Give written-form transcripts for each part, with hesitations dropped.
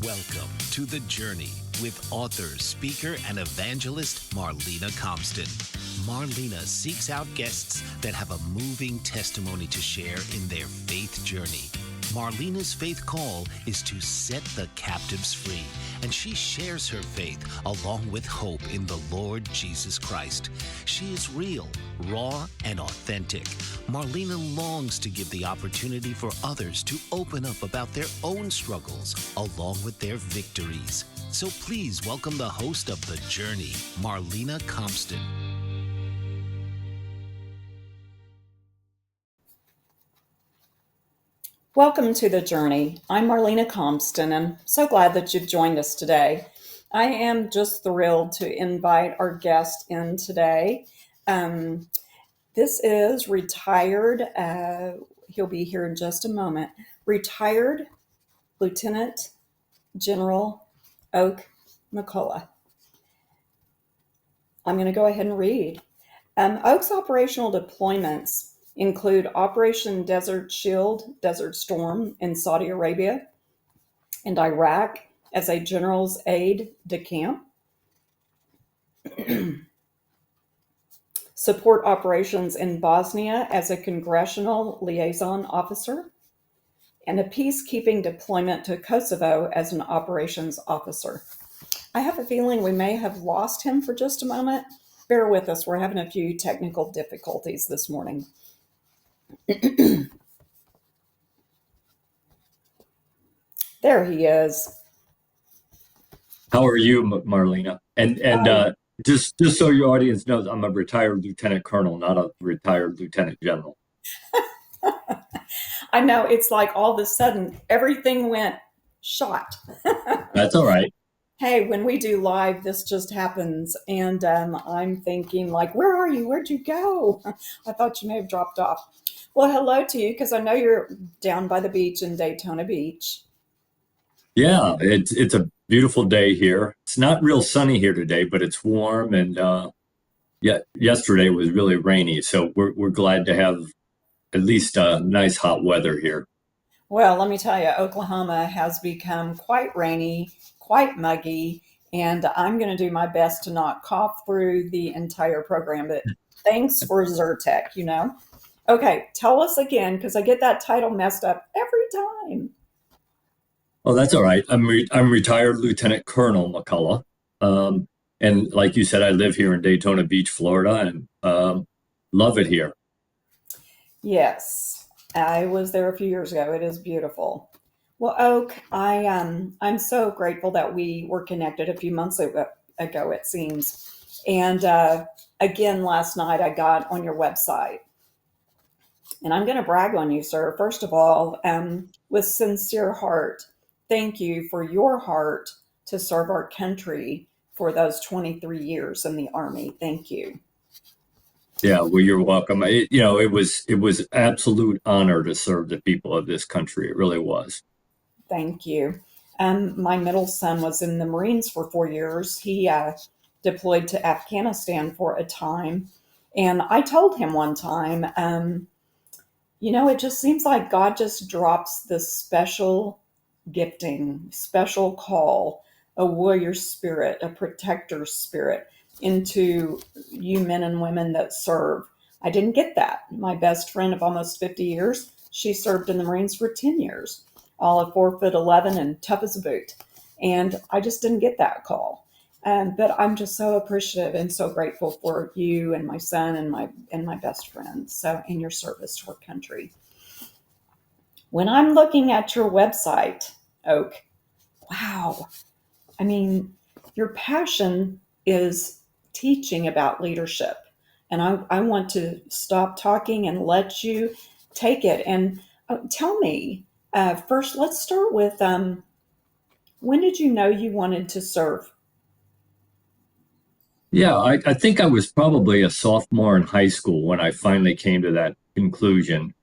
Welcome to The Journey with author, speaker, and evangelist Marlena Compston. Marlena seeks out guests that have a moving testimony to share in their faith journey. Marlena's faith call is to set the captives free, and she shares her faith along with hope in the Lord Jesus Christ. She is real, raw, and authentic. Marlena longs to give the opportunity for others to open up about their own struggles along with their victories. So please welcome the host of The Journey, Marlena Compston. Welcome to The Journey. I'm Marlena Compston, and so glad that you've joined us today. I am just thrilled to invite our guest in today. This is retired, he'll be here in just a moment, retired Lieutenant General Oak McCulloch. I'm going to go ahead and read. Oak's operational deployments include Operation Desert Shield, Desert Storm in Saudi Arabia and Iraq as a general's aide-de-camp, support operations in Bosnia as a congressional liaison officer, and a peacekeeping deployment to Kosovo as an operations officer. I have a feeling we may have lost him for just a moment. Bear with us, we're having a few technical difficulties this morning. There he is. How are you, Marlena? And just so your audience knows, I'm a retired lieutenant colonel, not a retired lieutenant general. I know, it's like all of a sudden everything went shot. That's all right. Hey, when we do live, this just happens. And I'm thinking like, where are you? Where'd you go? I thought you may have dropped off. Well, hello to you, because I know you're down by the beach in Daytona Beach. Yeah, it's a beautiful day here. It's not real sunny here today, but it's warm. And yesterday was really rainy. So we're glad to have at least nice hot weather here. Well, let me tell you, Oklahoma has become quite rainy, quite muggy, and I'm going to do my best to not cough through the entire program. But thanks for Zyrtec, you know. Okay, tell us again, because I get that title messed up every time. Oh, that's all right. I'm retired Lieutenant Colonel McCulloch. And like you said, I live here in Daytona Beach, Florida, and love it here. Yes, I was there a few years ago. It is beautiful. Well, Oak, I'm so grateful that we were connected a few months ago, it seems. And again, last night I got on your website. And I'm going to brag on you, sir. First of all, with sincere heart, thank you for your heart to serve our country for those 23 years in the Army. Thank you. Yeah, well, you're welcome. It was absolute honor to serve the people of this country. It really was. Thank you. My middle son was in the Marines for 4 years. He deployed to Afghanistan for a time. And I told him one time, it just seems like God just drops this special gifting, special call, a warrior spirit, a protector spirit into you men and women that serve. I didn't get that. My best friend of almost 50 years, she served in the Marines for 10 years, all of 4'11" and tough as a boot. And I just didn't get that call. But I'm just so appreciative and so grateful for you and my son and my best friend. So in your service to our country. When I'm looking at your website, Oak, wow. I mean, your passion is teaching about leadership. And I want to stop talking and let you take it. And tell me, first, let's start with, when did you know you wanted to serve? Yeah, I think I was probably a sophomore in high school when I finally came to that conclusion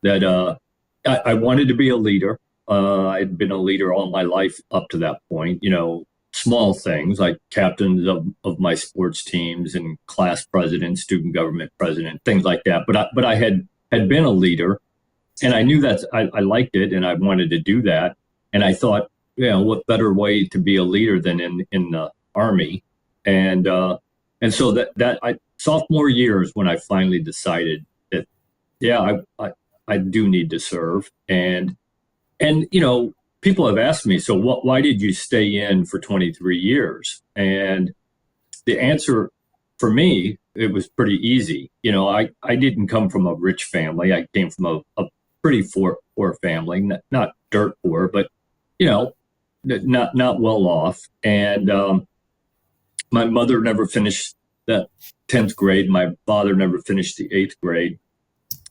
that I wanted to be a leader. I'd been a leader all my life up to that point, small things like captains of my sports teams and class president, student government president, things like that. But I had been a leader, and I knew that I liked it and I wanted to do that. And I thought, what better way to be a leader than in the Army? And so sophomore year is when I finally decided that, yeah, I do need to serve. And people have asked me, so why did you stay in for 23 years? And the answer for me, it was pretty easy. I didn't come from a rich family. I came from a pretty poor family, not dirt poor, but not well off. And my mother never finished the 10th grade. My father never finished the 8th grade.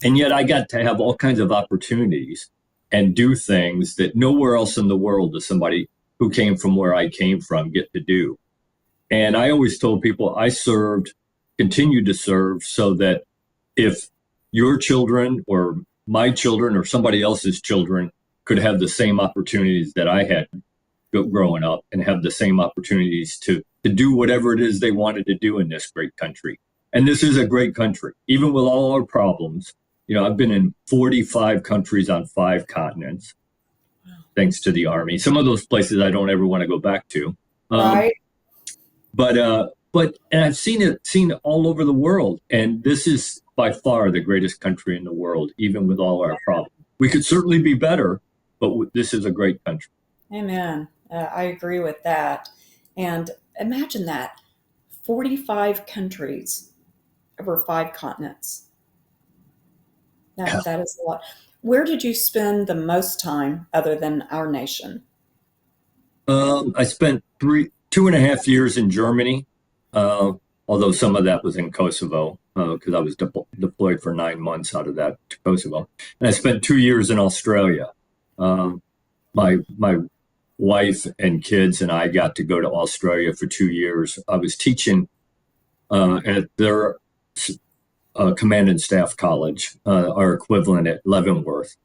And yet I got to have all kinds of opportunities and do things that nowhere else in the world does somebody who came from where I came from get to do. And I always told people I continued to serve, so that if your children or my children or somebody else's children could have the same opportunities that I had growing up, and have the same opportunities to do whatever it is they wanted to do in this great country. And this is a great country, even with all our problems. I've been in 45 countries on 5 continents, thanks to the Army. Some of those places I don't ever want to go back to. Right. But and I've seen it all over the world. And this is by far the greatest country in the world, even with all our problems. We could certainly be better, but this is a great country. Amen. I agree with that. And imagine that, 45 countries over 5 continents. That is a lot. Where did you spend the most time other than our nation? I spent 2.5 years in Germany, although some of that was in Kosovo, because I was deployed for 9 months out of that to Kosovo. And I spent 2 years in Australia. My wife and kids and I got to go to Australia for 2 years. I was teaching at their command and staff college, our equivalent at Leavenworth.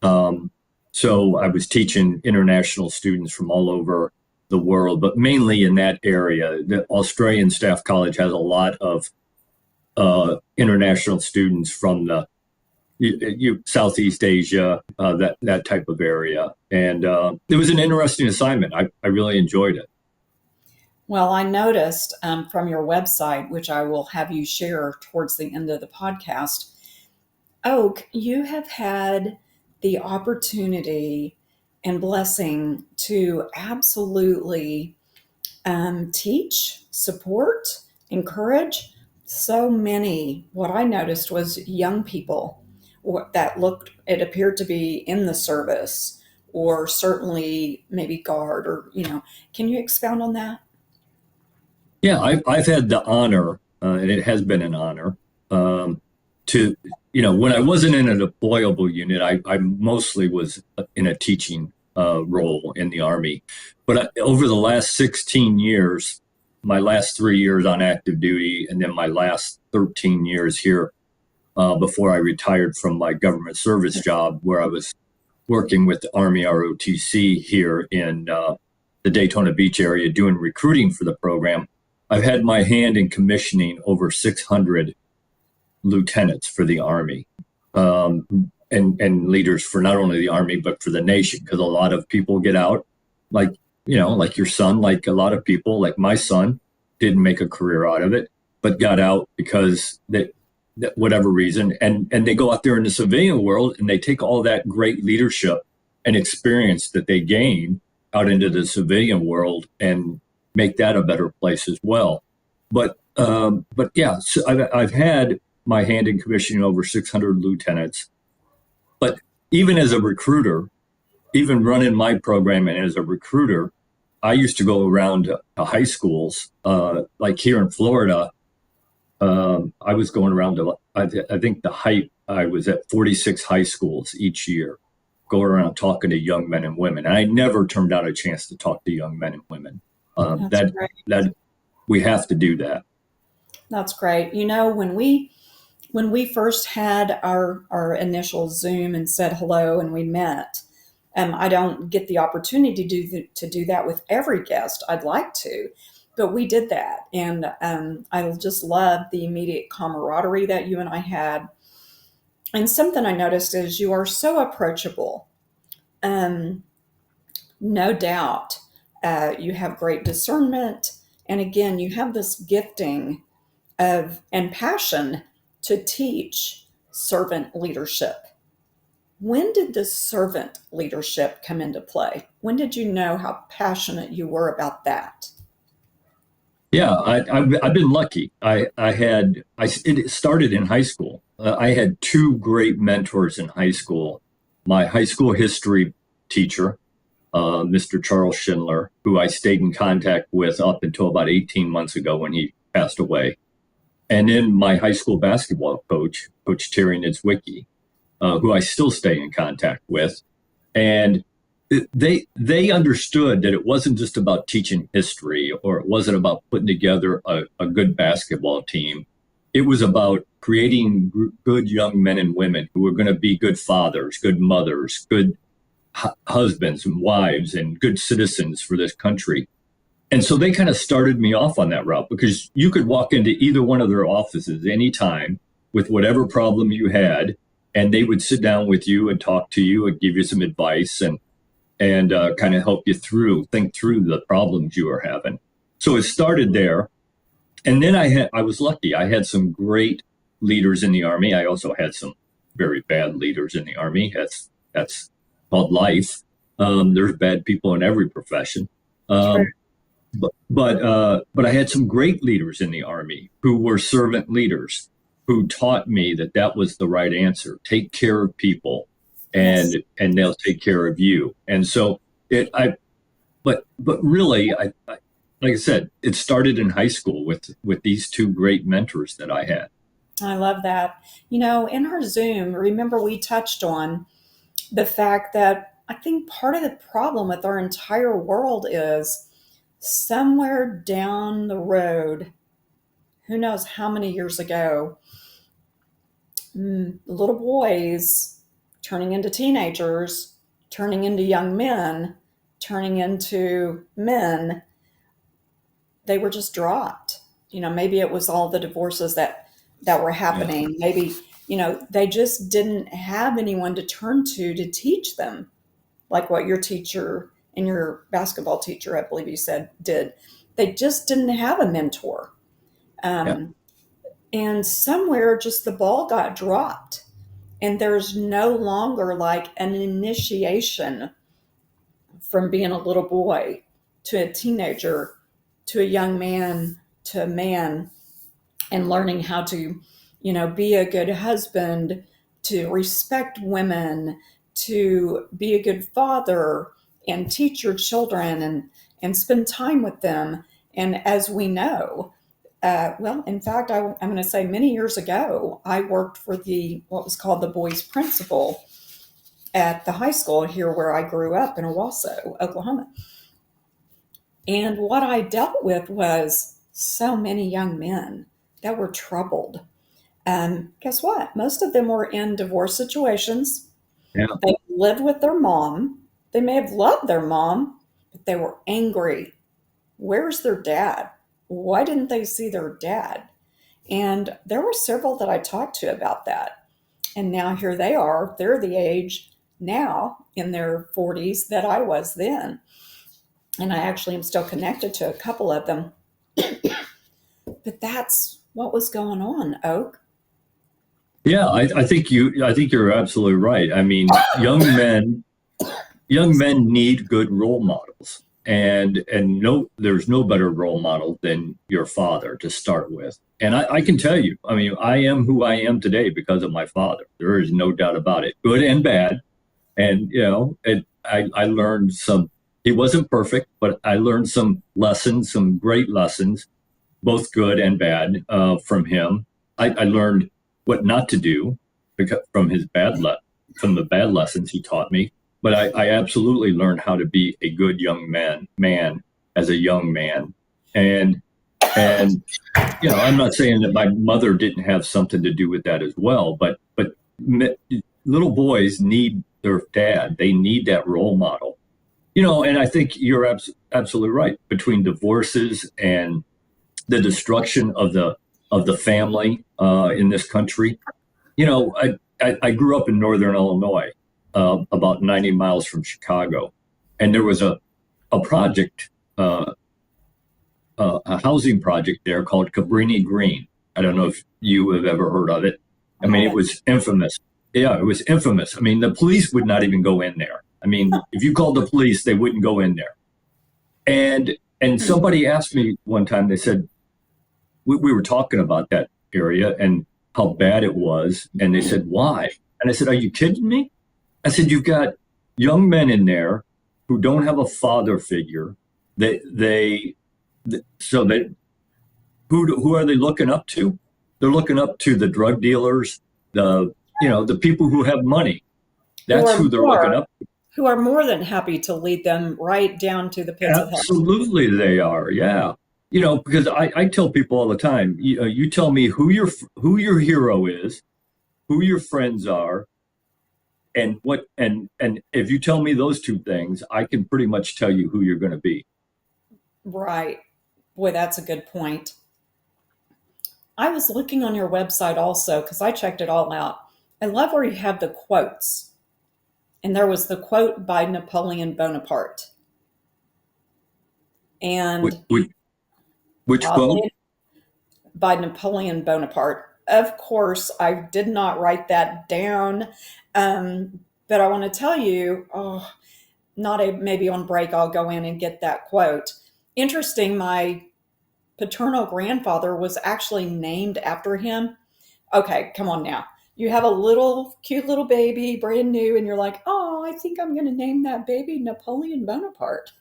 So I was teaching international students from all over the world, but mainly in that area. The Australian Staff College has a lot of international students from the Southeast Asia, that type of area. And it was an interesting assignment. I really enjoyed it. Well, I noticed from your website, which I will have you share towards the end of the podcast, Oak, you have had the opportunity and blessing to absolutely teach, support, encourage so many. What I noticed was young people that it appeared to be in the service, or certainly maybe guard, or, can you expound on that? Yeah, I've had the honor, and it has been an honor, to, when I wasn't in a deployable unit, I mostly was in a teaching role in the Army. But over the last 16 years, my last 3 years on active duty, and then my last 13 years here before I retired from my government service job, where I was working with the Army ROTC here in the Daytona Beach area doing recruiting for the program, I've had my hand in commissioning over 600 lieutenants for the Army, and leaders for not only the Army, but for the nation. Because a lot of people get out, like your son, like a lot of people, like my son, didn't make a career out of it, but got out because whatever reason, and they go out there in the civilian world, and they take all that great leadership and experience that they gain out into the civilian world and make that a better place as well. But yeah, so I've had my hand in commissioning over 600 lieutenants. But even as a recruiter, even running my program and as a recruiter, I used to go around to high schools, like here in Florida. I was going around to, I think the height, I was at 46 high schools each year, going around talking to young men and women. And I never turned down a chance to talk to young men and women. That we have to do that. That's great. When we first had our initial Zoom and said hello and we met, I don't get the opportunity to do that with every guest. I'd like to, but we did that. And I just love the immediate camaraderie that you and I had. And something I noticed is you are so approachable. no doubt. You have great discernment. And again, you have this gifting of and passion to teach servant leadership. When did the servant leadership come into play? When did you know how passionate you were about that? Yeah, I've been lucky. It started in high school. I had two great mentors in high school. My high school history teacher, Mr. Charles Schindler, who I stayed in contact with up until about 18 months ago when he passed away. And then my high school basketball coach, Coach Terry Niedzwicki, who I still stay in contact with. And they understood that it wasn't just about teaching history, or it wasn't about putting together a good basketball team. It was about creating good young men and women who were going to be good fathers, good mothers, good husbands and wives, and good citizens for this country. And so they kind of started me off on that route, because you could walk into either one of their offices anytime with whatever problem you had, and they would sit down with you and talk to you and give you some advice and kind of help you think through the problems you were having. So it started there. And then I was lucky. I had some great leaders in the Army. I also had some very bad leaders in the Army. That's called life. There's bad people in every profession. Sure. But I had some great leaders in the Army who were servant leaders, who taught me that was the right answer. Take care of people, and they'll take care of you. And so but really, like I said, it started in high school with these two great mentors that I had. I love that. In our Zoom, remember we touched on the fact that I think part of the problem with our entire world is somewhere down the road, who knows how many years ago, little boys turning into teenagers, turning into young men, turning into men, they were just dropped. Maybe it was all the divorces that were happening. Yeah. Maybe, they just didn't have anyone to turn to teach them, like what your teacher and your basketball teacher, I believe you said, did. They just didn't have a mentor. Yeah. And somewhere just the ball got dropped. And there's no longer like an initiation from being a little boy to a teenager to a young man to a man, and learning how to, be a good husband, to respect women, to be a good father, and teach your children and spend time with them. And as we know, in fact, I'm going to say many years ago, I worked for what was called the boys principal at the high school here where I grew up in Owasso, Oklahoma. And what I dealt with was so many young men that were troubled. Guess what? Most of them were in divorce situations. Yeah. They lived with their mom. They may have loved their mom, but they were angry. Where's their dad? Why didn't they see their dad? And there were several that I talked to about that. And now here they are. They're the age now in their 40s that I was then. And I actually am still connected to a couple of them. But that's what was going on, Oak. Yeah, I think you're absolutely right. I mean, young men need good role models, and there's no better role model than your father to start with. And I can tell you, I mean, I am who I am today because of my father. There is no doubt about it, good and bad. And I learned some. He wasn't perfect, but I learned some lessons, some great lessons, both good and bad, from him. I learned what not to do from the bad lessons he taught me. But I absolutely learned how to be a good young man as a young man. And I'm not saying that my mother didn't have something to do with that as well, but little boys need their dad. They need that role model. And I think you're absolutely right. Between divorces and the destruction of the family in this country, I grew up in northern Illinois, about 90 miles from Chicago, And there was a project, a housing project there called Cabrini Green. I don't know if you have ever heard of it. I mean, it was infamous. Yeah, it was infamous. I mean, the police would not even go in there. I mean, if you called the police, they wouldn't go in there. And somebody asked me one time, they said, we were talking about that area and how bad it was. And they said, why? And I said, are you kidding me? I said, you've got young men in there who don't have a father figure. Who are they looking up to? They're looking up to the drug dealers, the people who have money. That's who they're looking up to. Who are more than happy to lead them right down to the pits of hell. Absolutely, they are. Yeah, because I tell people all the time. You tell me who your hero is, who your friends are, and if you tell me those two things, I can pretty much tell you who you're going to be. Right. Boy, that's a good point. I was looking on your website also because I checked it all out. I love where you have the quotes. And there was the quote by Napoleon Bonaparte. And which quote? By Napoleon Bonaparte. Of course, I did not write that down. But I want to tell you, maybe on break, I'll go in and get that quote. Interesting, my paternal grandfather was actually named after him. Okay, come on now. You have a cute little baby, brand new, and you're like, oh, I think I'm going to name that baby Napoleon Bonaparte.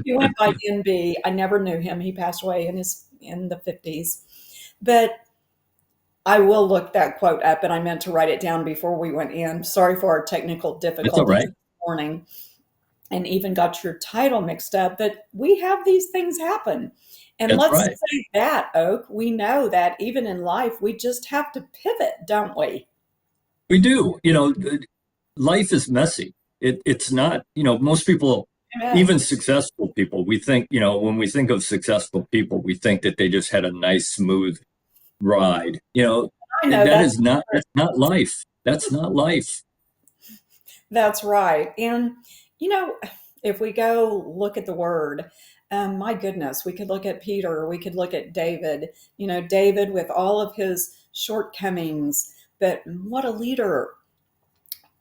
He went by NB. I never knew him. He passed away in the 50s. But I will look that quote up, and I meant to write it down before we went in. Sorry for our technical difficulties this morning, and even got your title mixed up. But we have these things happen. And let's say that, Oak, we know that even in life, we just have to pivot, don't we? We do. Life is messy. It's not, most people, even successful people, we think, when we think of successful people, we think that they just had a nice, smooth ride. I know that's not life. That's not life. That's right. And, if we go look at the word, my goodness, we could look at Peter, we could look at David, David with all of his shortcomings, but what a leader,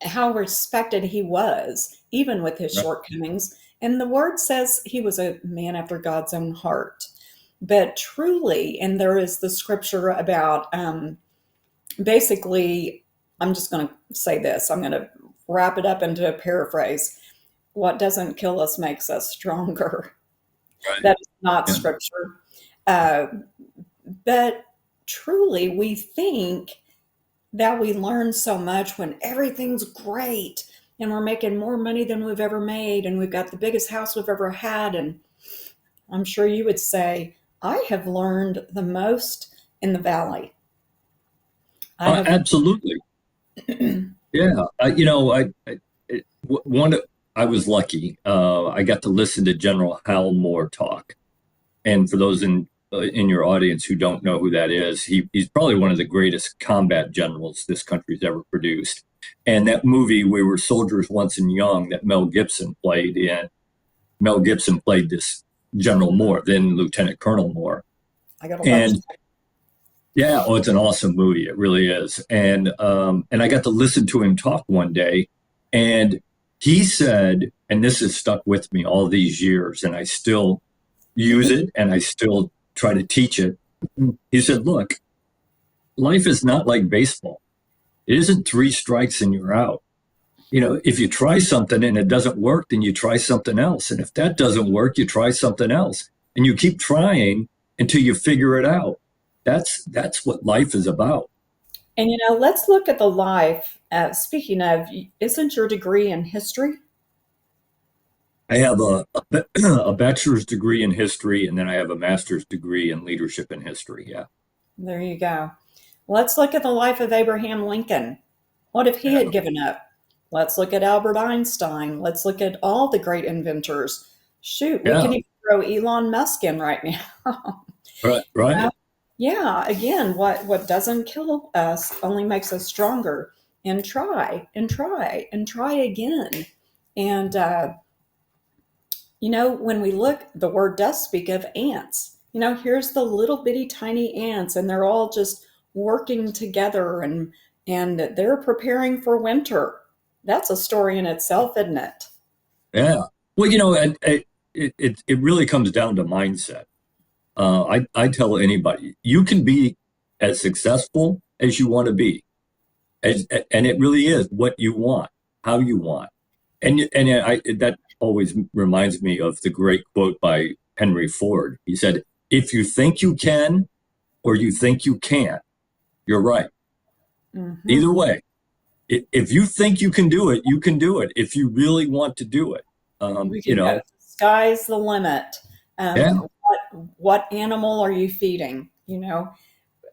how respected he was, even with his shortcomings. And the word says he was a man after God's own heart. But truly, and there is the scripture about, basically, I'm just going to say this, I'm going to wrap it up into a paraphrase. What doesn't kill us makes us stronger. Right. That is not scripture. But truly, we think that we learn so much when everything's great and we're making more money than we've ever made and we've got the biggest house we've ever had. And I'm sure you would say, I have learned the most in the valley. Absolutely. Yeah. I was lucky. I got to listen to General Hal Moore talk. And for those in your audience who don't know who that is, he's probably one of the greatest combat generals this country's ever produced. And that movie, We Were Soldiers Once and Young, that Mel Gibson played this General Moore, then Lieutenant Colonel Moore. I got to watch that. Yeah, it's an awesome movie. It really is. And I got to listen to him talk one day, and he said, and this has stuck with me all these years, and I still use it, and I still try to teach it. He said, look, life is not like baseball. It isn't 3 strikes and you're out. If you try something and it doesn't work, then you try something else. And if that doesn't work, you try something else. And you keep trying until you figure it out. That's what life is about. And, let's look at the life. Speaking of, isn't your degree in history? I have a bachelor's degree in history, and then I have a master's degree in leadership and history. Yeah. There you go. Let's look at the life of Abraham Lincoln. What if he had given up? Let's look at Albert Einstein. Let's look at all the great inventors. Shoot, we can even throw Elon Musk in right now. Right. Yeah, again, what doesn't kill us only makes us stronger. And try again. And When we look, the word does speak of ants. Here's the little bitty tiny ants, and they're all just working together, and they're preparing for winter. That's a story in itself, isn't it? Yeah. Well, it really comes down to mindset. I tell anybody, you can be as successful as you want to be, and it really is what you want, how you want, and that always reminds me of the great quote by Henry Ford. He said, "If you think you can, or you think you can't, you're right. Hmm. Either way, if you think you can do it, you can do it. If you really want to do it, We can go. Sky's the limit. yeah, What animal are you feeding?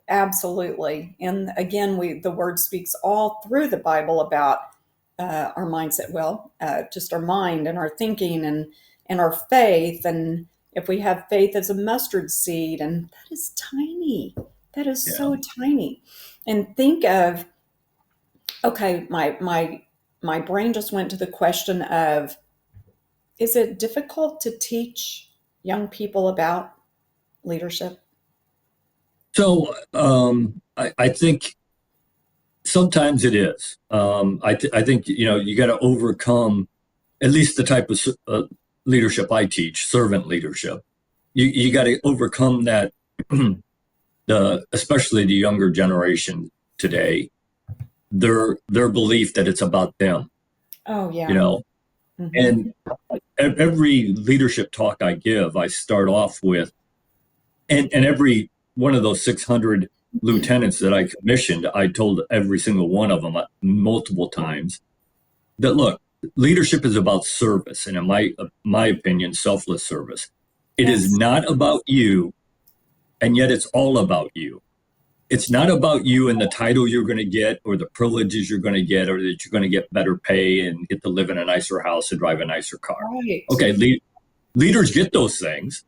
Absolutely. And again, the word speaks all through the Bible about our mindset. Well, just our mind and our thinking and our faith. And if we have faith as a mustard seed, and that is tiny, that is yeah. so tiny. And think of, okay, my brain just went to the question of, is it difficult to teach young people about leadership? So I think sometimes it is. I think you got to overcome at least the type of leadership I teach, servant leadership. You got to overcome that. Especially the younger generation today, their belief that it's about them. Oh, You yeah. know, Hmm. and every leadership talk I give, I start off with, and every one of those 600 lieutenants that I commissioned, I told every single one of them multiple times that look, leadership is about service, and in my opinion, selfless service. It is Yes. not about you, and yet it's all about you. It's not about you and the title you're going to get or the privileges you're going to get or that you're going to get better pay and get to live in a nicer house and drive a nicer car. Right. Okay, leaders get those things,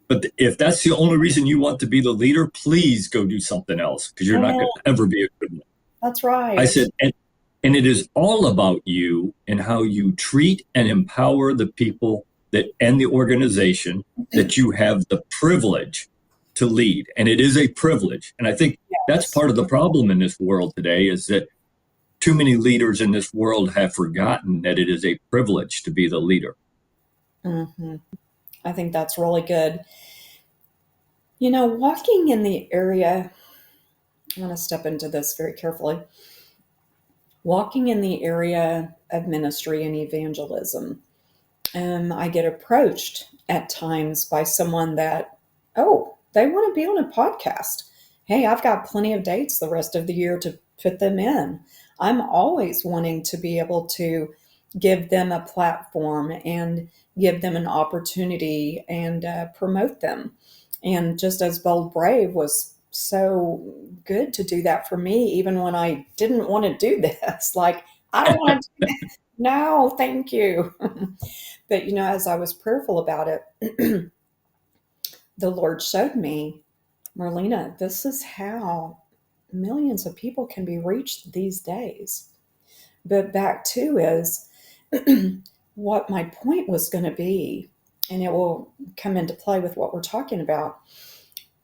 but if that's the only reason you want to be the leader, please go do something else because you're not going Oh, to ever be a good one. that's I right. said, and it is all about you and how you treat and empower the people that and the organization that you have the privilege to lead. And it is a privilege. And I think that's Yes. part of the problem in this world today is that too many leaders in this world have forgotten that it is a privilege to be the leader. Hmm. I think that's really good. Walking in the area, I want to step into this very carefully. Walking in the area of ministry and evangelism, I get approached at times by someone that, oh, they want to be on a podcast. Hey, I've got plenty of dates the rest of the year to put them in. I'm always wanting to be able to give them a platform and give them an opportunity and promote them. And just as Bold Brave was so good to do that for me, even when I didn't want to do this, like, I don't want to do that. No, thank you. But as I was prayerful about it, the Lord showed me, Marlena, this is how millions of people can be reached these days. But back to is what my point was going to be, and it will come into play with what we're talking about,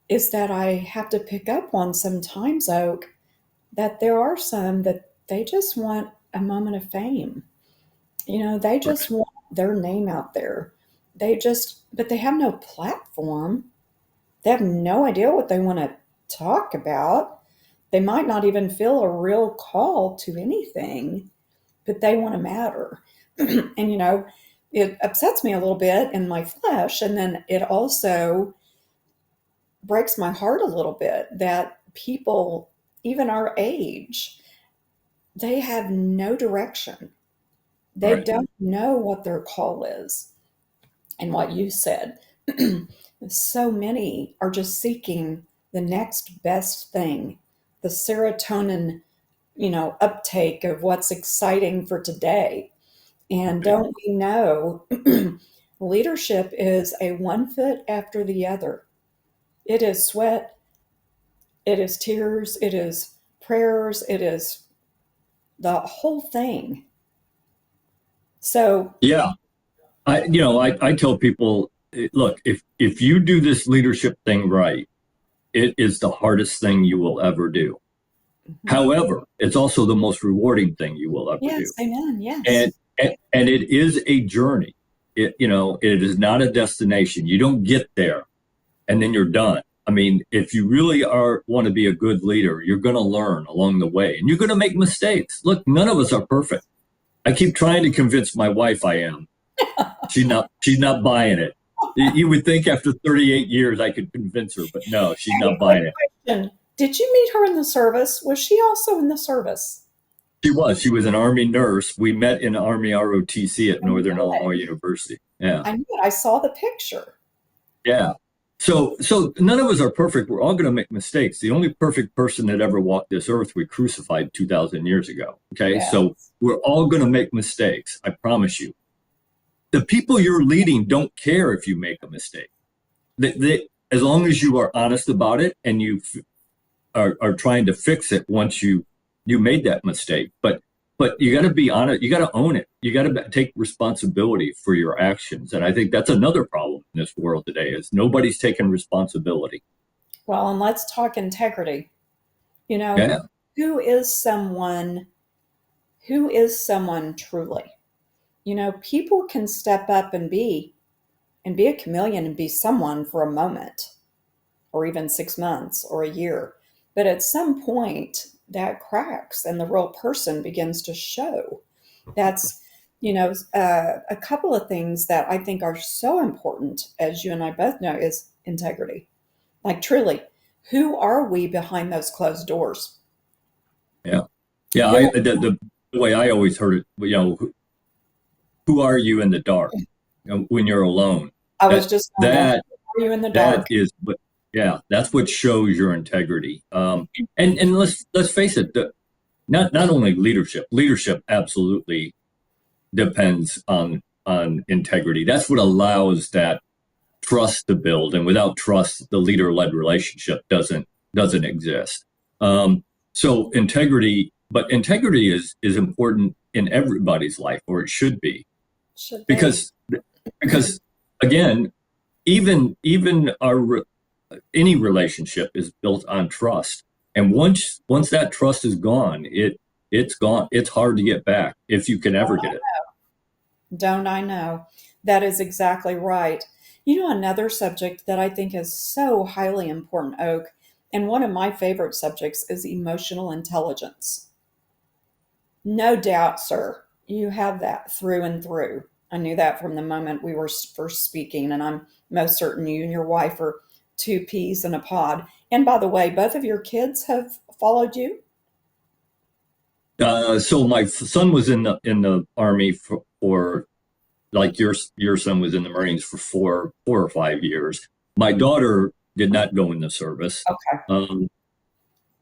is that I have to pick up on sometimes, Oak, that there are some that they just want a moment of fame. They just Right. want their name out there. But they have no platform. They have no idea what they want to talk about. They might not even feel a real call to anything, but they want to matter. And, it upsets me a little bit in my flesh. And then it also breaks my heart a little bit that people, even our age, they have no direction. They Right. don't know what their call is. And what you said, so many are just seeking the next best thing, the serotonin, uptake of what's exciting for today. And Right. don't we know leadership is a one foot after the other? It is sweat, it is tears, it is prayers, it is the whole thing. So Yeah. I tell people, look, if you do this leadership thing right, it is the hardest thing you will ever do. Mhm. However, it's also the most rewarding thing you will ever Yes, do. amen. Yes. And it is a journey. It is not a destination. You don't get there and then you're done. I mean, if you really want to be a good leader, you're going to learn along the way and you're going to make mistakes. Look, none of us are perfect. I keep trying to convince my wife I am. She's not buying it. You would think after 38 years I could convince her, but no, she's Hey, not quick buying it. question. Did you meet her in the service? Was she also in the service? She was an Army nurse. We met in Army ROTC at I knew Northern it. Illinois University. Yeah. I knew it. I saw the picture. Yeah. So none of us are perfect. We're all going to make mistakes. The only perfect person that ever walked this earth we crucified 2,000 years ago. Okay. Yeah. So we're all going to make mistakes. I promise you. The people you're leading don't care if you make a mistake. As long as you are honest about it and you are trying to fix it once you made that mistake. But you got to be honest. You got to own it. You got to take responsibility for your actions. And I think that's another problem in this world today is nobody's taking responsibility. Well, and let's talk integrity. You know, Yeah. who is someone truly? You know, people can step up and be a chameleon and be someone for a moment or even 6 months or a year. But at some point that cracks and the real person begins to show. That's, a couple of things that I think are so important, as you and I both know, is integrity. Like, truly, who are we behind those closed doors? Yeah. Yeah. Who The way I always heard it, who are you in the dark when you're alone? I was just on that. That Who are you in the that dark? is what, yeah, that's what shows your integrity. And let's face it, not only leadership absolutely depends on integrity. That's what allows that trust to build, and without trust, the leader-led relationship doesn't exist. So integrity is important in everybody's life, or it should be, Should be. because again, even any relationship is built on trust, and once that trust is gone, it's gone. It's hard to get back if you can ever get it. Don't I know? That is exactly right. You know, another subject that I think is so highly important, Oak, and one of my favorite subjects is emotional intelligence. No doubt, sir, you have that through and through. I knew that from the moment we were first speaking, and I'm most certain you and your wife are two peas in a pod. And by the way, both of your kids have followed you? So my son was in the Army for like your son was in the Marines for 4 or 5 years. My daughter did not go in the service, Okay. um,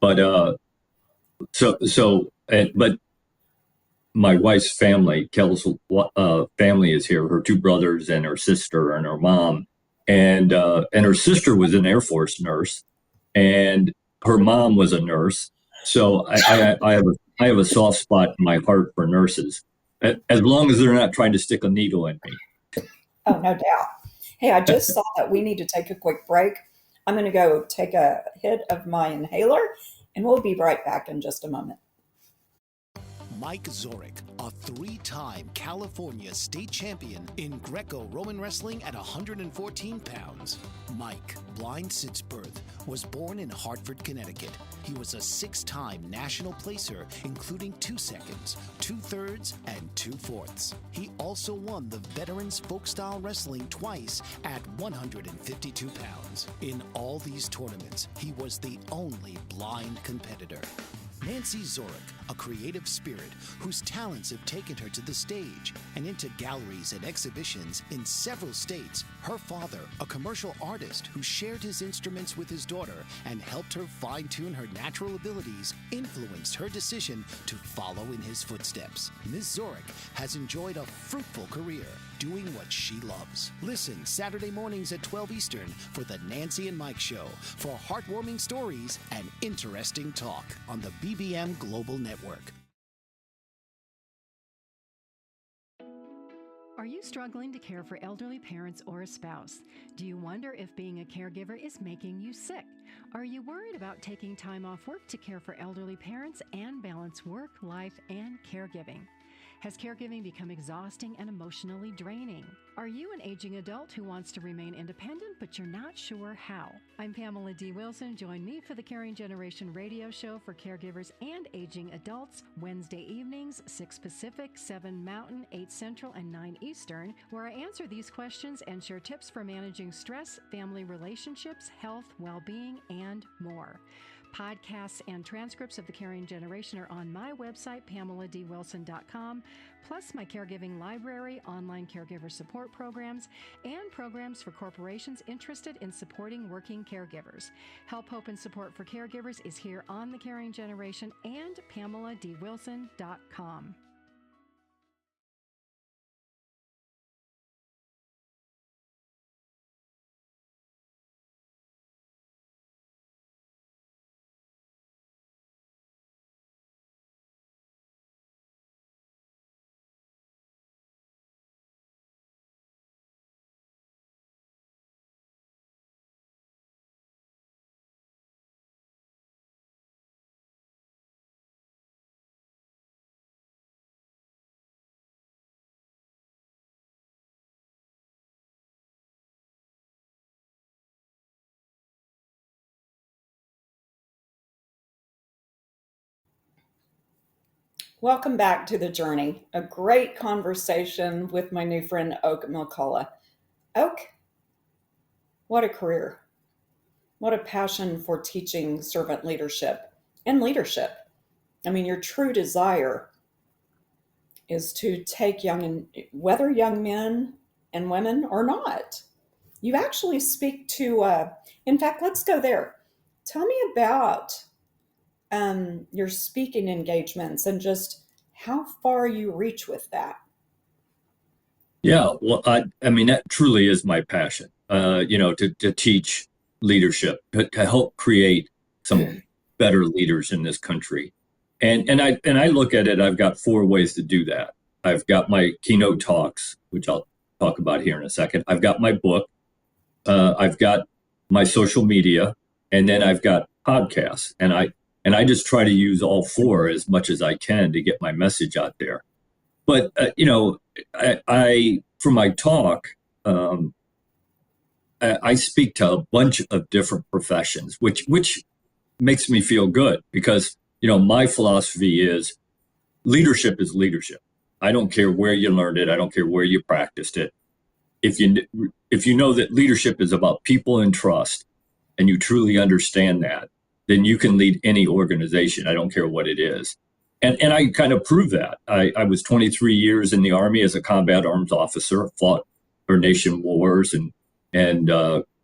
but but my wife's family, Kel's family is here. Her two brothers and her sister and her mom, and her sister was an Air Force nurse, and her mom was a nurse. So I have a soft spot in my heart for nurses, as long as they're not trying to stick a needle in me. Oh, no doubt. Hey, I just saw that we need to take a quick break. I'm going to go take a hit of my inhaler, and we'll be right back in just a moment. Mike Zorek, a three-time California state champion in Greco-Roman wrestling at 114 pounds. Mike, blind since birth, was born in Hartford, Connecticut. He was a six-time national placer, including 2 seconds, 2/3, and 2/4. He also won the Veterans Folk-Style Wrestling twice at 152 pounds. In all these tournaments, he was the only blind competitor. Nancy Zorek, a creative spirit whose talents have taken her to the stage and into galleries and exhibitions in several states. Her father, a commercial artist who shared his instruments with his daughter and helped her fine-tune her natural abilities, influenced her decision to follow in his footsteps. Ms. Zorek has enjoyed a fruitful career doing what she loves. Listen Saturday mornings at 12 Eastern for the Nancy and Mike Show for heartwarming stories and interesting talk on the BBM Global Network. Are you struggling to care for elderly parents or a spouse? Do you wonder if being a caregiver is making you sick? Are you worried about taking time off work to care for elderly parents and balance work, life, and caregiving? Has caregiving become exhausting and emotionally draining? Are you an aging adult who wants to remain independent, but you're not sure how? I'm Pamela D. Wilson. Join me for the Caring Generation radio show for caregivers and aging adults, Wednesday evenings, 6 Pacific, 7 Mountain, 8 Central, and 9 Eastern, where I answer these questions and share tips for managing stress, family relationships, health, well-being, and more. Podcasts and transcripts of the Caring Generation are on my website, PamelaDWilson.com, plus my caregiving library, online caregiver support programs, and programs for corporations interested in supporting working caregivers. Help, hope, and support for caregivers is here on the Caring Generation and PamelaDWilson.com. Welcome back to The Journey, a great conversation with my new friend, Oak McCulloch. Oak, what a career. What a passion for teaching servant leadership and leadership. I mean, your true desire is to take whether young men and women or not. You actually speak to, in fact, let's go there. Tell me about your speaking engagements and just how far you reach with that. Yeah, well, I mean, that truly is my passion, to teach leadership, to help create some better leaders in this country. And I look at it, I've got 4 ways to do that. I've got my keynote talks, which I'll talk about here in a second. I've got my book, I've got my social media, and then I've got podcasts. And I just try to use all 4 as much as I can to get my message out there. But, I for my talk, I speak to a bunch of different professions, which makes me feel good because, my philosophy is leadership is leadership. I don't care where you learned it. I don't care where you practiced it. If you know that leadership is about people and trust, and you truly understand that, then you can lead any organization. I don't care what it is. And I kind of prove that. I was 23 years in the Army as a combat arms officer, fought for nation wars and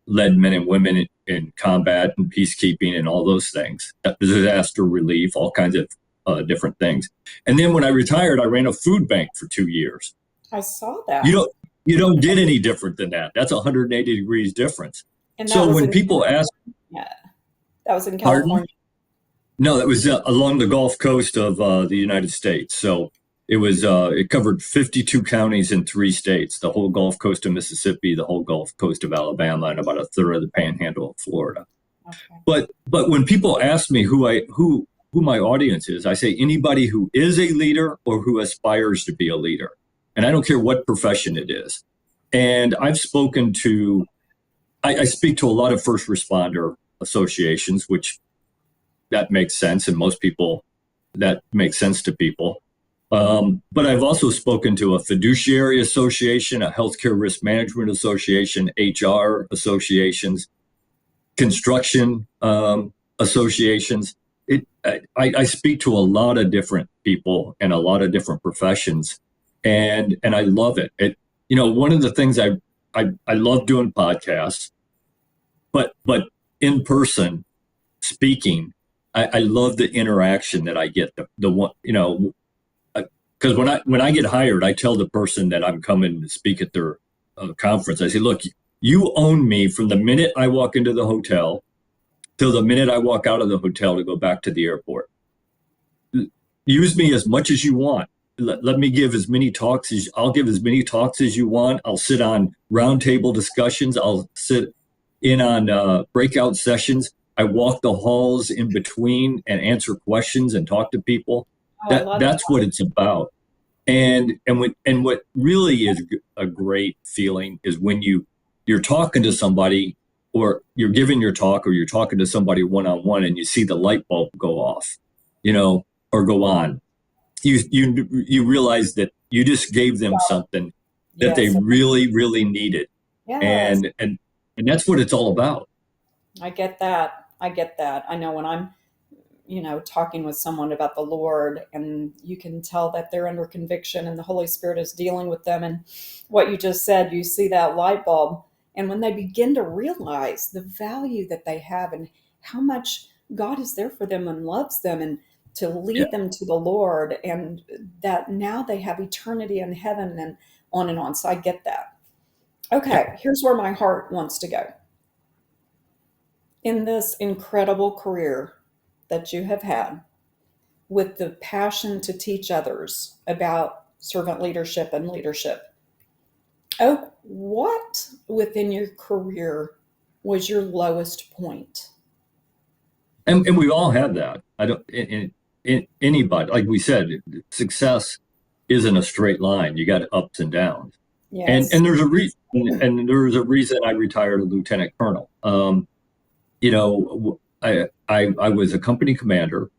led men and women in combat and peacekeeping and all those things, disaster relief, all kinds of different things. And then when I retired, I ran a food bank for 2 years. I saw that. You don't get any different than that. That's 180 degrees difference. And so when people ask, yeah, that was in California. Pardon? No, that was along the Gulf Coast of the United States. So it covered 52 counties in 3 states, the whole Gulf Coast of Mississippi, the whole Gulf Coast of Alabama, and about a third of the panhandle of Florida. Okay. But when people ask me who my audience is, I say anybody who is a leader or who aspires to be a leader. And I don't care what profession it is. And I've spoken to, I speak to a lot of first responder associations, which that makes sense. And most people, that makes sense to people. But I've also spoken to a fiduciary association, a healthcare risk management association, HR associations, construction associations. I speak to a lot of different people and a lot of different professions, and I love it. One of the things I love doing podcasts, but in person speaking, I love the interaction that I get. The one, because when I get hired, I tell the person that I'm coming to speak at their conference. I say, look, you own me from the minute I walk into the hotel till the minute I walk out of the hotel to go back to the airport. Use me as much as you want, let me give as many talks as I'll give as many talks as you want. I'll sit on roundtable discussions. I'll sit in on breakout sessions. I walk the halls in between and answer questions and talk to people. That's what it's about. And what really is a great feeling is when you're talking to somebody, or you're giving your talk, or you're talking to somebody one-on-one, and you see the light bulb go off, or go on. You realize that you just gave them something that they really, really needed. Yes. And that's what it's all about. I get that. I know when I'm, talking with someone about the Lord, and you can tell that they're under conviction and the Holy Spirit is dealing with them. And what you just said, you see that light bulb. And when they begin to realize the value that they have and how much God is there for them and loves them, and to lead them to the Lord, and that now they have eternity in heaven, and on and on. So I get that. Okay, here's where my heart wants to go. In this incredible career that you have had, with the passion to teach others about servant leadership and leadership, what within your career was your lowest point? And we all have that. I don't. In anybody, like we said, success isn't a straight line. You got ups and downs. Yes. And there's a reason. And there's a reason I retired a lieutenant colonel. I was a company commander,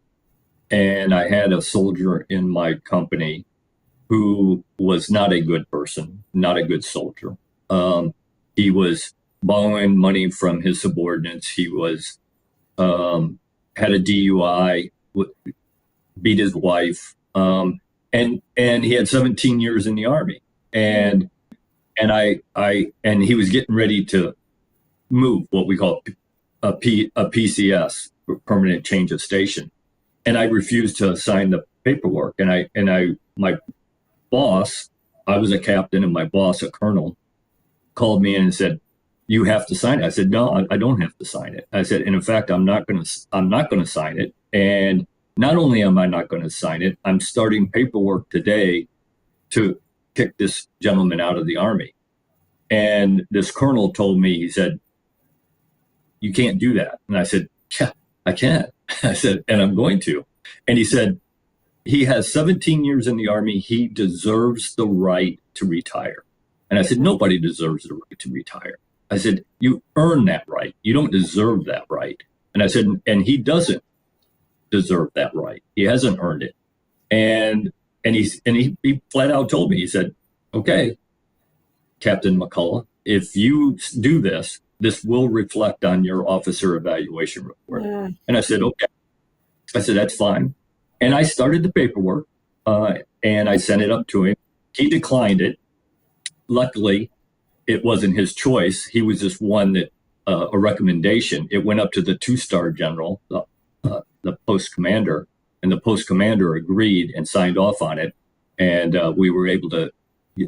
and I had a soldier in my company who was not a good person, not a good soldier. He was borrowing money from his subordinates. He was had a DUI, beat his wife, and he had 17 years in the Army, and he was getting ready to move, what we call a PCS, permanent change of station, and I refused to sign the paperwork. And my boss, I was a captain, and my boss, a colonel, called me in and said, "You have to sign it." I said, "No, I don't have to sign it." I said, and in fact, I'm not going to sign it. And not only am I not going to sign it, I'm starting paperwork today to kick this gentleman out of the Army. And this colonel told me, he said, "You can't do that." And I said, "Yeah, I can." I said, "And I'm going to." And he said, "He has 17 years in the Army. He deserves the right to retire." And I said, "Nobody deserves the right to retire." I said, "You earn that right. You don't deserve that right." And I said, "And he doesn't deserve that right. He hasn't earned it." And he flat out told me, he said, "Okay, Captain McCulloch, if you do this, this will reflect on your officer evaluation report." Yeah. And I said, "Okay." I said, "That's fine." And I started the paperwork, and I sent it up to him. He declined it. Luckily, it wasn't his choice. He was just one that, a recommendation. It went up to the 2-star general, the post commander, and the post commander agreed and signed off on it. And we were able to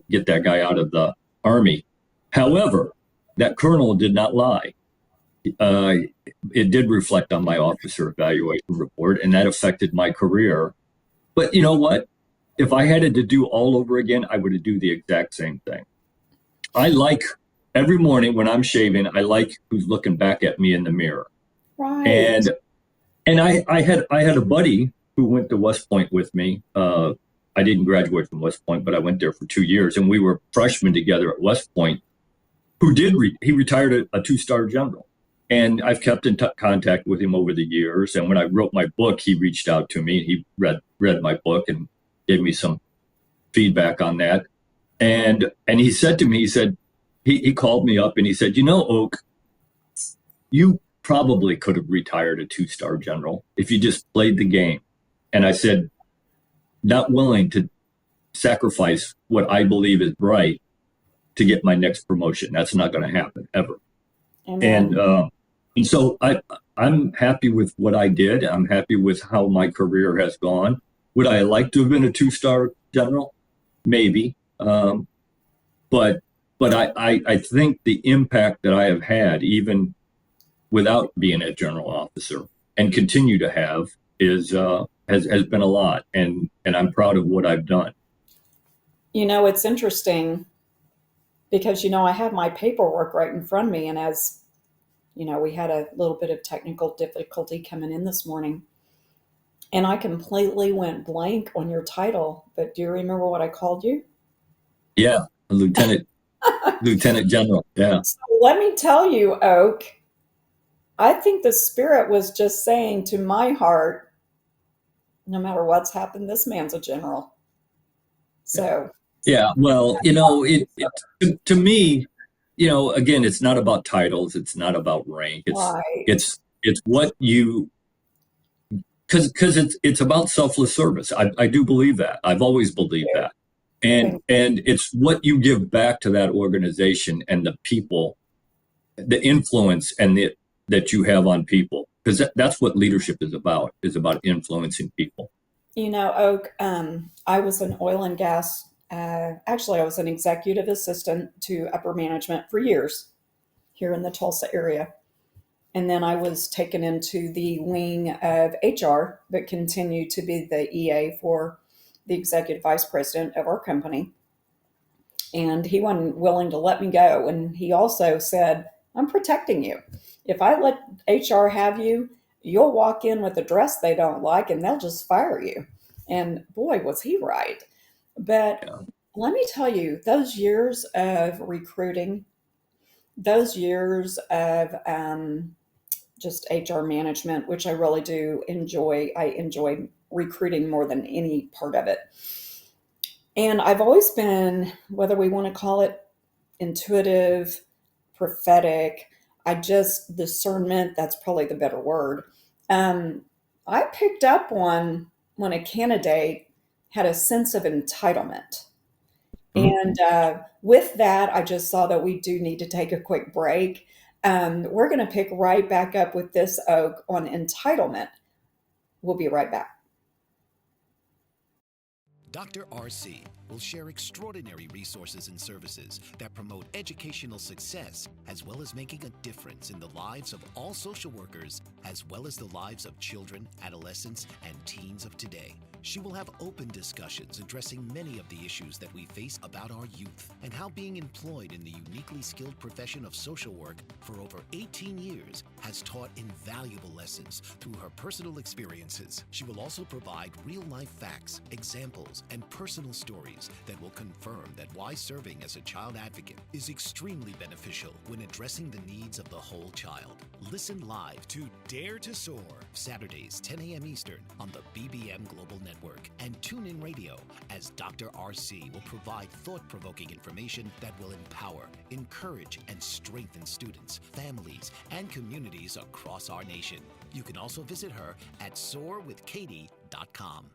get that guy out of the Army. However, that colonel did not lie. It did reflect on my officer evaluation report, and that affected my career. But you know what? If I had it to do all over again, I would do the exact same thing. I like, every morning when I'm shaving, I like who's looking back at me in the mirror. Right. And I had a buddy who went to West Point with me. I didn't graduate from West Point, but I went there for 2 years, and we were freshmen together at West Point. Who did he retired a 2-star general, and I've kept in contact with him over the years. And when I wrote my book, he reached out to me. He read my book and gave me some feedback on that. And he said to me, he called me up and he said, "Oak, you probably could have retired a 2-star general if you just played the game." And I said, "Not willing to sacrifice what I believe is right to get my next promotion. That's not going to happen ever." Amen. And so I'm happy with what I did. I'm happy with how my career has gone. Would I like to have been a 2-star general? Maybe. But I think the impact that I have had, even without being a general officer, and continue to have, has been a lot. And I'm proud of what I've done. It's interesting because, I have my paperwork right in front of me. And as we had a little bit of technical difficulty coming in this morning, and I completely went blank on your title. But do you remember what I called you? Yeah, Lieutenant General. Yeah. So let me tell you, Oak, I think the Spirit was just saying to my heart, no matter what's happened, this man's a general. So, Yeah. Well, to me, again, it's not about titles. It's not about rank. right. It's what you, because it's about selfless service. I do believe that. I've always believed that. And it's what you give back to that organization and the people, the influence that you have on people, because that's what leadership is about influencing people. Oak, I was an oil and gas, actually, I was an executive assistant to upper management for years here in the Tulsa area. And then I was taken into the wing of HR, but continued to be the EA for the executive vice president of our company. And he wasn't willing to let me go. And he also said, I'm protecting you. If I let HR have you, you'll walk in with a dress they don't like and they'll just fire you. And boy, was he right. But let me tell you, those years of recruiting, those years of just HR management, which I really do enjoy. I enjoy recruiting more than any part of it. And I've always been, whether we want to call it intuitive, prophetic, discernment, that's probably the better word. I picked up on when a candidate had a sense of entitlement. And with that, I just saw that we do need to take a quick break. We're going to pick right back up with this, Oak, on entitlement. We'll be right back. Dr. RC will share extraordinary resources and services that promote educational success, as well as making a difference in the lives of all social workers, as well as the lives of children, adolescents, and teens of today. She will have open discussions addressing many of the issues that we face about our youth and how being employed in the uniquely skilled profession of social work for over 18 years has taught invaluable lessons through her personal experiences. She will also provide real-life facts, examples, and personal stories that will confirm that why serving as a child advocate is extremely beneficial when addressing the needs of the whole child. Listen live to Dare to Soar, Saturdays, 10 a.m. Eastern on the BBM Global Network, and tune in radio as Dr. RC will provide thought-provoking information that will empower, encourage, and strengthen students, families, and communities across our nation. You can also visit her at soarwithkatie.com.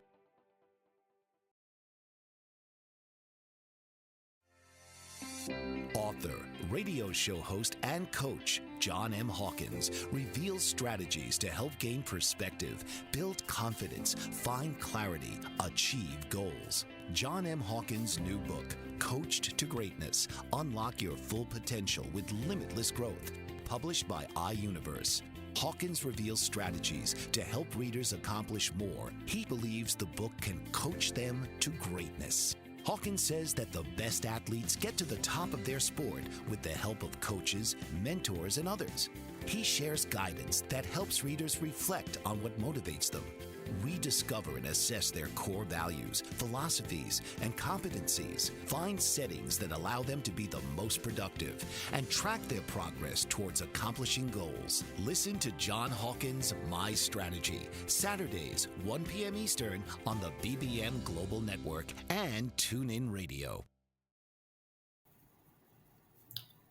Author, radio show host, and coach John M. Hawkins reveals strategies to help gain perspective, build confidence, find clarity, achieve goals. John M. Hawkins' new book, Coached to Greatness: Unlock Your Full Potential with Limitless Growth, published by iUniverse. Hawkins reveals strategies to help readers accomplish more. He believes the book can coach them to greatness. Hawkins says that the best athletes get to the top of their sport with the help of coaches, mentors, and others. He shares guidance that helps readers reflect on what motivates them, rediscover and assess their core values, philosophies, and competencies, find settings that allow them to be the most productive, and track their progress towards accomplishing goals. Listen to John Hawkins' My Strategy, Saturdays, 1 p.m. Eastern on the BBM Global Network and TuneIn Radio.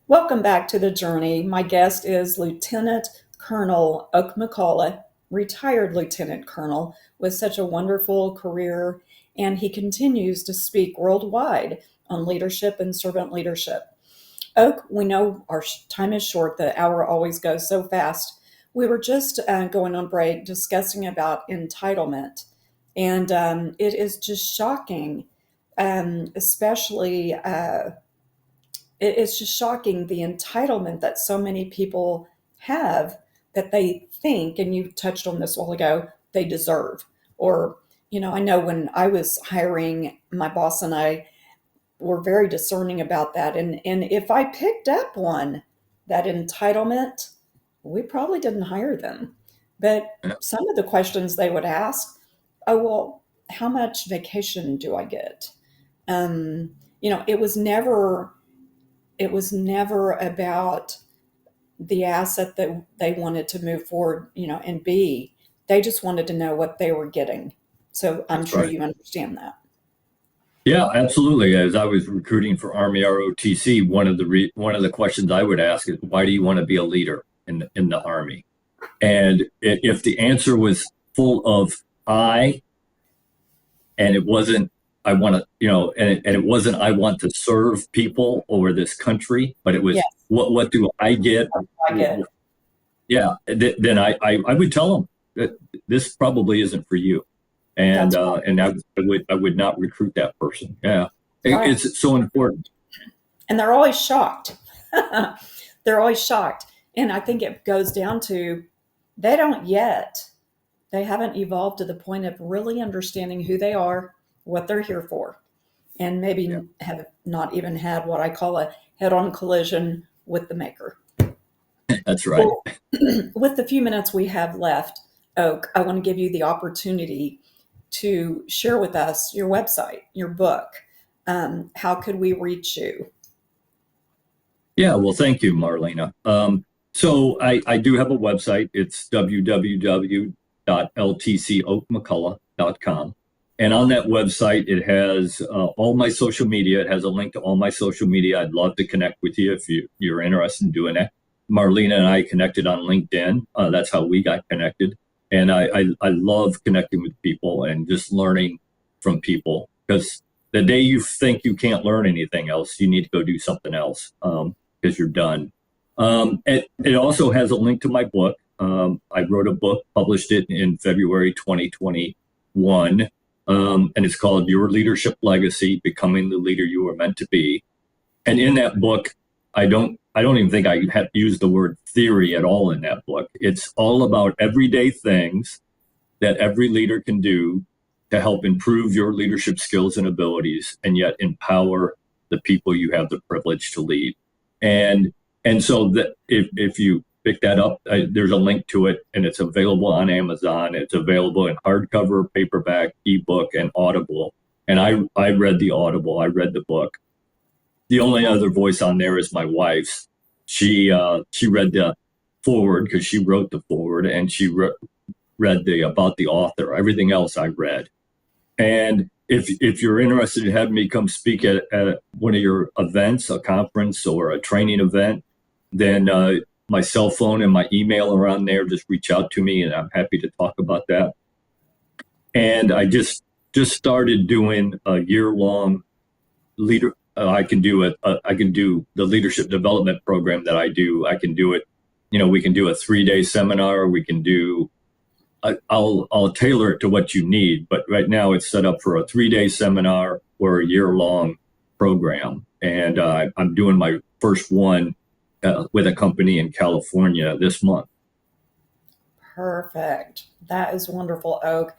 Welcome back to The Journey. My guest is Lieutenant Colonel Oak McCulloch, retired Lieutenant Colonel with such a wonderful career, and he continues to speak worldwide on leadership and servant leadership. Oak, we know our time is short. The hour always goes so fast. We were just going on break discussing about entitlement, and it is just shocking, especially it's just shocking the entitlement that so many people have, that they think, and you touched on this a while ago, they deserve. Or, I know when I was hiring, my boss and I, were very discerning about that. And if I picked up on that entitlement, we probably didn't hire them. But Yeah, some of the questions they would ask, oh, well, how much vacation do I get? You know, it was never about the asset that they wanted to move forward, you know, and be. They just wanted to know what they were getting. So I'm that's sure right. you understand that. Yeah, absolutely. As I was recruiting for Army ROTC, one of the questions I would ask is, why do you want to be a leader in the Army? And if the answer was full of I, and it wasn't I want to, and it wasn't I want to serve people or this country, but it was Yes, what do I get? I get. Yeah, then I would tell them that this probably isn't for you, and That's I would not recruit that person. Yeah, right. it's so important. And they're always shocked. They're always shocked. And I think it goes down to they don't yet, they haven't evolved to the point of really understanding who they are, what they're here for, and Yeah, maybe have not even had what I call a head on collision with the maker. that's right. Well, with the few minutes we have left, Oak, I want to give you the opportunity to share with us your website, your book. How could we reach you? Yeah, well, thank you, Marlena. So I do have a website. It's www.ltcoakmcculloch.com. And on that website, it has all my social media. It has a link to all my social media. I'd love to connect with you if you're interested in doing that. Marlena and I connected on LinkedIn. That's how we got connected. And I love connecting with people and just learning from people, because the day you think you can't learn anything else, you need to go do something else, because you're done. It also has a link to my book. I wrote a book, published it in February 2021, and it's called Your Leadership Legacy: Becoming the Leader You Were Meant to Be. And in that book, I don't even think I have used the word theory at all in that book. It's all about everyday things that every leader can do to help improve your leadership skills and abilities, and yet empower the people you have the privilege to lead. And so that if you pick that up, there's a link to it, and it's available on Amazon. It's available in hardcover, paperback, ebook, and Audible. And I read the Audible. I read the book. The only other voice on there is my wife's. She read the forward because she wrote the forward, and she read the about the author. Everything else I read. And if you're interested in having me come speak at one of your events, a conference or a training event, then my cell phone and my email are on there. Just reach out to me, and I'm happy to talk about that. And I just started doing a year-long leader. I can do the leadership development program that I do. I can do it. We can do a 3-day seminar. We can do. I'll tailor it to what you need, but right now it's set up for a 3-day seminar or a year-long program, and I'm doing my first one with a company in California this month. Perfect. That is wonderful, Oak.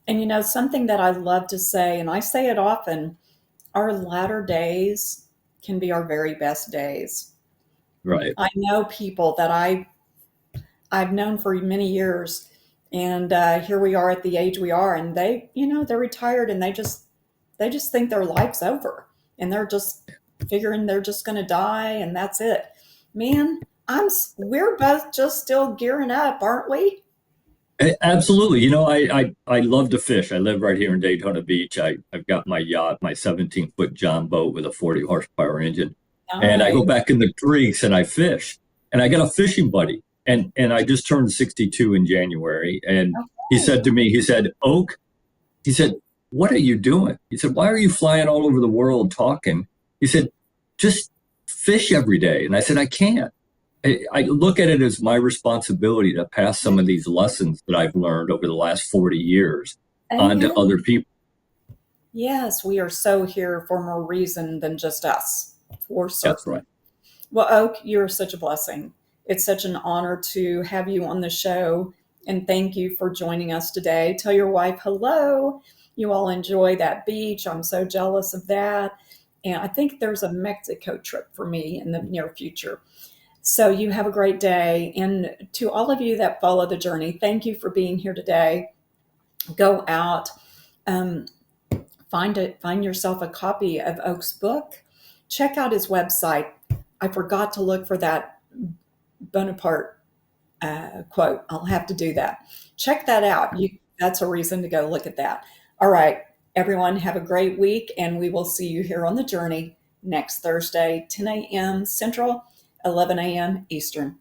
And something that I love to say, and I say it often, our latter days can be our very best days. Right. I know people that I've known for many years, and here we are at the age we are, and they're retired, and they just think their life's over, and they're just figuring they're just going to die, and that's it. Man, we're both just still gearing up, aren't we? Absolutely. I love to fish. I live right here in Daytona Beach. I've got my yacht, my 17-foot John boat with a 40 horsepower engine. And I Nice. go back in the creeks and I fish. And I got a fishing buddy. And I just turned 62 in January. And he Okay. said to me, he said, Oak, he said, what are you doing? He said, why are you flying all over the world talking? He said, just fish every day. And I said, I can't. I look at it as my responsibility to pass some of these lessons that I've learned over the last 40 years on to Amen. other people. Yes, we are so here for more reason than just us, for That's certain. right. Well, Oak, you're such a blessing. It's such an honor to have you on the show, and thank you for joining us today. Tell your wife hello. You all enjoy that beach. I'm so jealous of that. And I think there's a Mexico trip for me in the near future. So you have a great day. And to all of you that follow the journey, thank you for being here today. Go out, um, find yourself a copy of Oak's book. Check out his website. I forgot to look for that Bonaparte quote. I'll have to do that. Check that out. That's a reason to go look at that. All right, everyone, have a great week, and we will see you here on the journey next Thursday, 10 a.m. Central, 11 a.m. Eastern.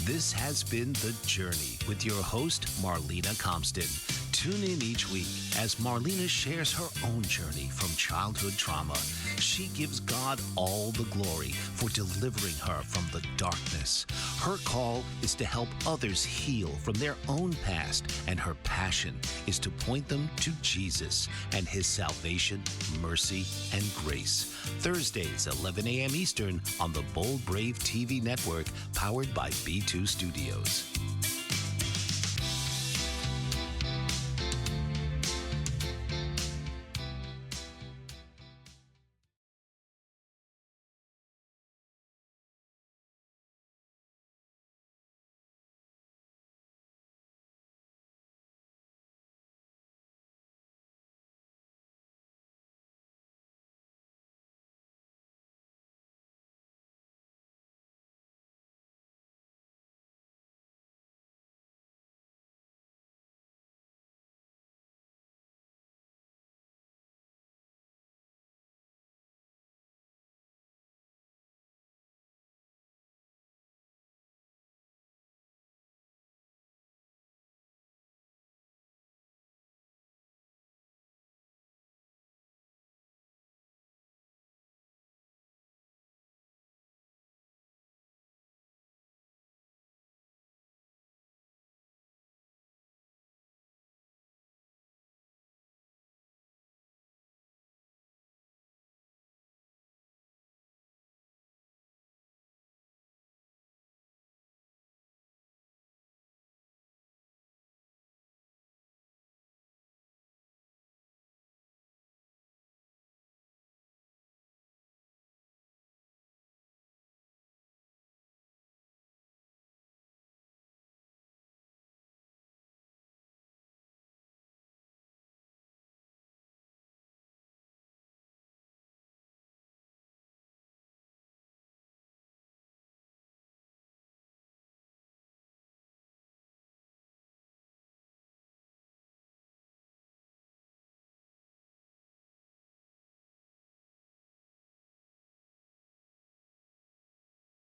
This has been The Journey with your host, Marlena Compton. Tune in each week as Marlena shares her own journey from childhood trauma. She gives God all the glory for delivering her from the darkness. Her call is to help others heal from their own past, and her passion is to point them to Jesus and his salvation, mercy, and grace. Thursdays, 11 a.m. Eastern on the Bold Brave TV network, powered by B2 Studios.